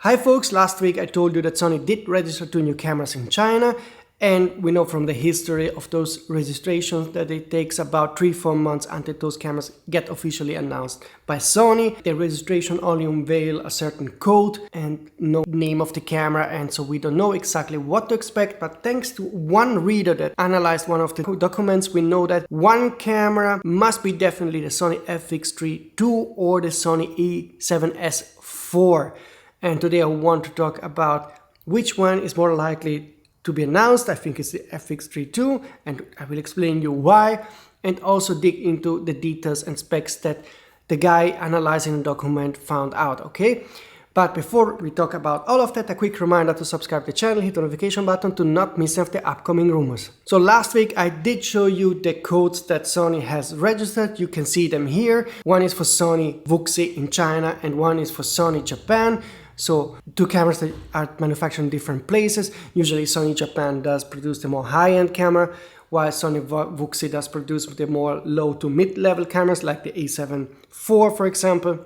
Hi folks, last week I told you that Sony did register 2 new cameras in China, and we know from the history of those registrations that it takes about 3-4 months until those cameras get officially announced by Sony. The registration only unveil a certain code and no name of the camera, and so we don't know exactly what to expect, but thanks to one reader that analyzed one of the documents, we know that one camera must be definitely the Sony FX3II or the Sony A7V. And today I want to talk about which one is more likely to be announced. I think it's the FX3II, and I will explain you why, and also dig into the details and specs that the guy analyzing the document found out, okay? But before we talk about all of that, a quick reminder to subscribe to the channel, hit the notification button to not miss any of the upcoming rumors. So last week I did show you the codes that Sony has registered. You can see them here. One is for Sony FX3II in China and one is for Sony Japan. So two cameras that are manufactured in different places. Usually Sony Japan does produce the more high-end camera, while Sony FX3II does produce the more low to mid-level cameras like the A7V, for example.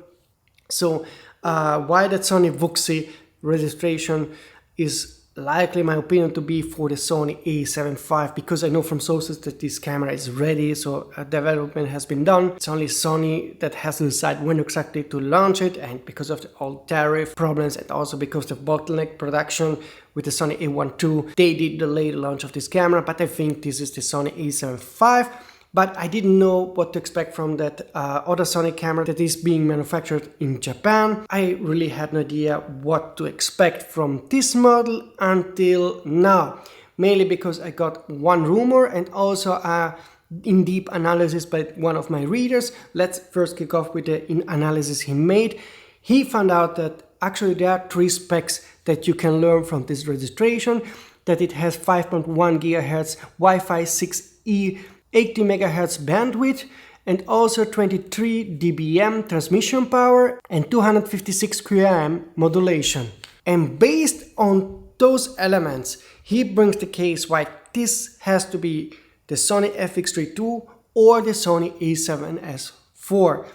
So why that Sony FX3II registration is likely, in my opinion, to be for the Sony A7V, because I know from sources that this camera is ready, so development has been done. It's only Sony that has to decide when exactly to launch it, and because of all tariff problems and also because of bottleneck production with the Sony A7V, they did delay the launch of this camera, but I think this is the Sony A7V. But I didn't know what to expect from that other Sony camera that is being manufactured in Japan. I really had no idea what to expect from this model until now. Mainly because I got one rumor and also a in-depth analysis by one of my readers. Let's first kick off with the analysis he made. He found out that actually there are 3 specs that you can learn from this registration. That it has 5.1 GHz Wi-Fi 6E 80 MHz bandwidth, and also 23 dBm transmission power and 256 QAM modulation. And based on those elements, he brings the case why this has to be the Sony FX3II or the Sony A7V.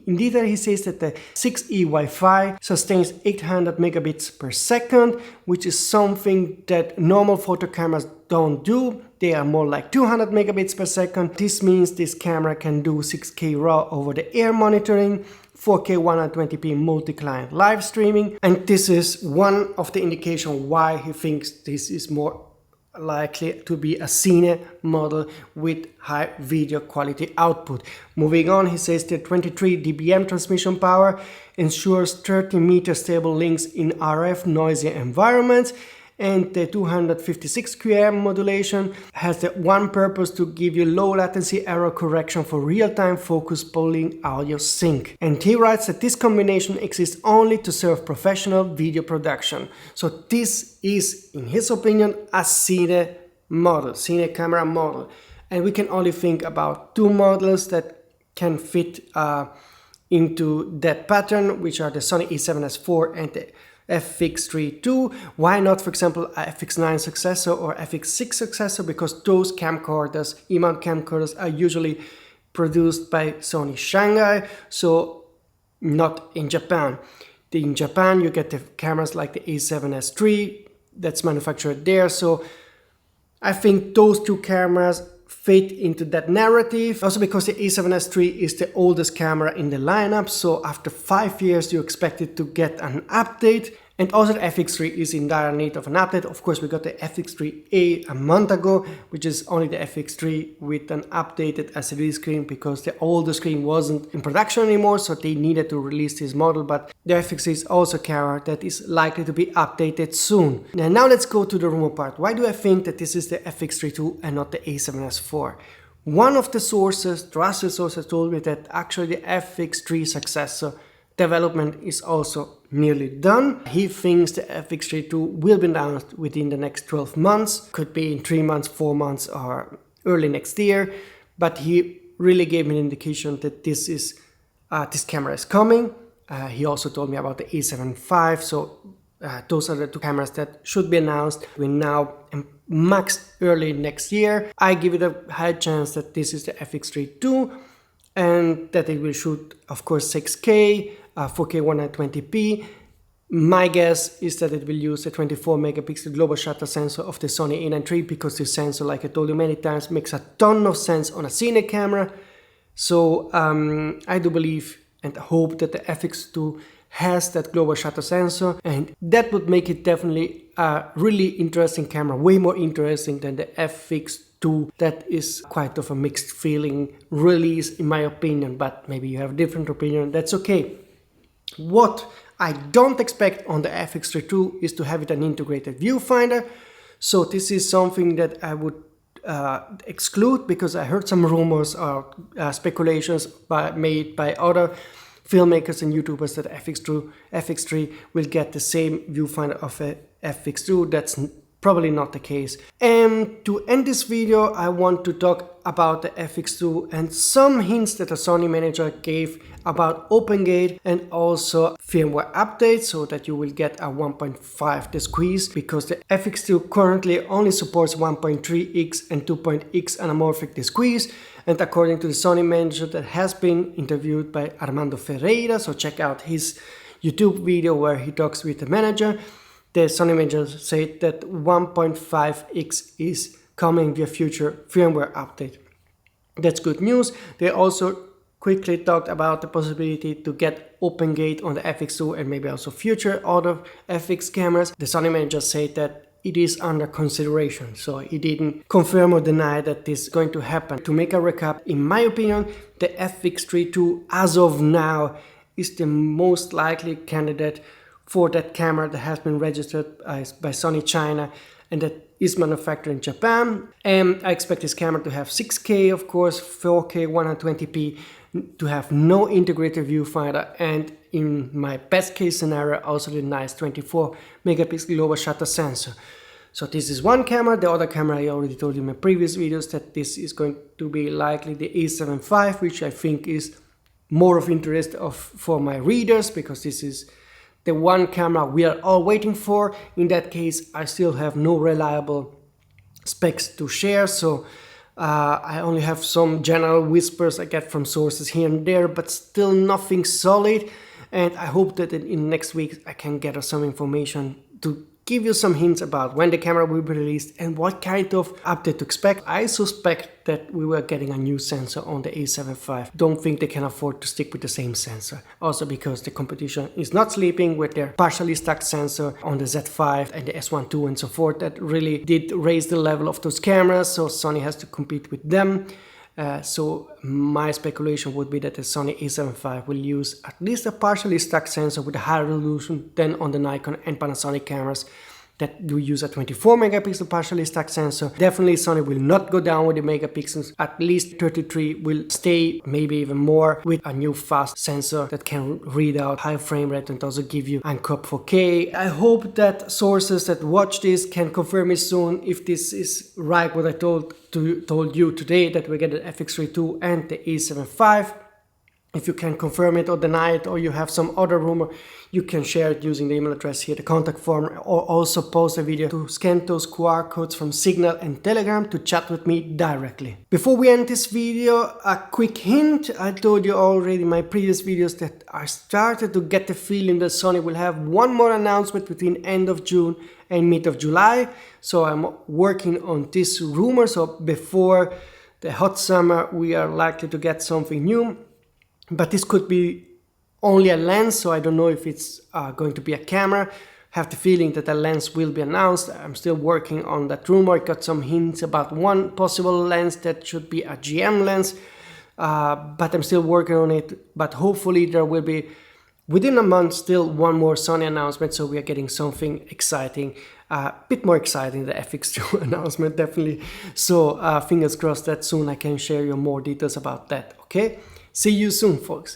In detail, he says that the 6E Wi-Fi sustains 800 megabits per second, which is something that normal photo cameras don't do. They are more like 200 megabits per second. This means this camera can do 6K RAW over-the-air monitoring, 4K 120p multi-client live streaming, and this is one of the indications why he thinks this is more likely to be a cine model with high video quality output. Moving on, he says the 23 dBm transmission power ensures 30-meter stable links in RF noisy environments, and the 256 QAM modulation has the one purpose to give you low latency error correction for real-time focus pulling audio sync. And he writes that this combination exists only to serve professional video production. So this is, in his opinion, a cine model, cine camera model. And we can only think about 2 models that can fit into that pattern, which are the Sony A7V and the FX3II. Why not, for example, a FX9 successor or FX6 successor? Because those camcorders, E-mount camcorders, are usually produced by Sony Shanghai, so not in Japan. In Japan, you get the cameras like the A7V that's manufactured there. So I think those 2 cameras fit into that narrative. Also because the A7V is the oldest camera in the lineup, so after 5 years you expect it to get an update. And also the FX3 is in dire need of an update. Of course, we got the FX3A a month ago, which is only the FX3 with an updated LCD screen because the older screen wasn't in production anymore, so they needed to release this model. But the FX3 is also a camera that is likely to be updated soon. And now let's go to the rumor part. Why do I think that this is the FX3II and not the A7V? One of the sources, trusted sources, told me that actually the FX3 successor development is also nearly done. He thinks the FX3II will be announced within the next 12 months, could be in 3 months, 4 months, or early next year, but he really gave me an indication that this camera is coming. He also told me about the A7V, so those are the 2 cameras that should be announced between now and max early next year. I give it a high chance that this is the FX3II and that it will shoot, of course, 6K, 4K 120p, My guess is that it will use a 24 megapixel global shutter sensor of the Sony A7V III, because this sensor, like I told you many times, makes a ton of sense on a cine camera. So I do believe and hope that the FX2 has that global shutter sensor, and that would make it definitely a really interesting camera, way more interesting than the FX2. That is quite of a mixed feeling release in my opinion, but maybe you have a different opinion, that's okay. What I don't expect on the FX3II is to have it an integrated viewfinder, so this is something that I would exclude, because I heard some rumors or speculations made by other filmmakers and YouTubers that FX3 will get the same viewfinder of a FX2. That's probably not the case. And to end this video, I want to talk about the FX2 and some hints that the Sony manager gave about OpenGate and also firmware updates, so that you will get a 1.5 squeeze, because the FX2 currently only supports 1.3x and 2.x anamorphic squeeze. And according to the Sony manager that has been interviewed by Armando Ferreira, so check out his YouTube video where he talks with the manager, the Sony manager said that 1.5x is coming via future firmware update. That's good news. They also quickly talked about the possibility to get OpenGate on the FX2 and maybe also future other FX cameras. The Sony manager said that it is under consideration, so he didn't confirm or deny that this is going to happen. To make a recap, in my opinion, the FX3II as of now is the most likely candidate for that camera that has been registered by Sony China and that is manufactured in Japan. And I expect this camera to have 6K, of course, 4k 120p, to have no integrated viewfinder, and in my best case scenario also the nice 24 megapixel global shutter sensor. So this is one camera. The other camera, I already told you in my previous videos that this is going to be likely the A7V, which I think is more of interest for my readers, because this is the one camera we are all waiting for. In that case, I still have no reliable specs to share, so I only have some general whispers I get from sources here and there, but still nothing solid. And I hope that in next week I can gather some information to give you some hints about when the camera will be released and what kind of update to expect. I suspect that we were getting a new sensor on the A7V. Don't think they can afford to stick with the same sensor. Also because the competition is not sleeping with their partially stacked sensor on the Z5 and the S1 II and so forth. That really did raise the level of those cameras, so Sony has to compete with them. So my speculation would be that the Sony A7V will use at least a partially stacked sensor with a higher resolution than on the Nikon and Panasonic cameras that do use a 24 megapixel partially stacked sensor. Definitely Sony will not go down with the megapixels, at least 33 will stay, maybe even more, with a new fast sensor that can read out high frame rate and also give you uncut 4K. I hope that sources that watch this can confirm me soon if this is right what I told you today, that we get the FX3II and the A7V. If you can confirm it or deny it, or you have some other rumor, you can share it using the email address here, the contact form, or also post a video to scan those QR codes from Signal and Telegram to chat with me directly. Before we end this video, a quick hint. I told you already in my previous videos that I started to get the feeling that Sony will have one more announcement between end of June and mid of July. So I'm working on this rumor. So before the hot summer, we are likely to get something new. But this could be only a lens, so I don't know if it's going to be a camera. I have the feeling that a lens will be announced. I'm still working on that rumor. I got some hints about one possible lens that should be a GM lens, but I'm still working on it. But hopefully there will be, within a month, still one more Sony announcement, so we are getting something exciting, a bit more exciting than the FX2 announcement, definitely. So fingers crossed that soon I can share you more details about that, okay? See you soon, folks.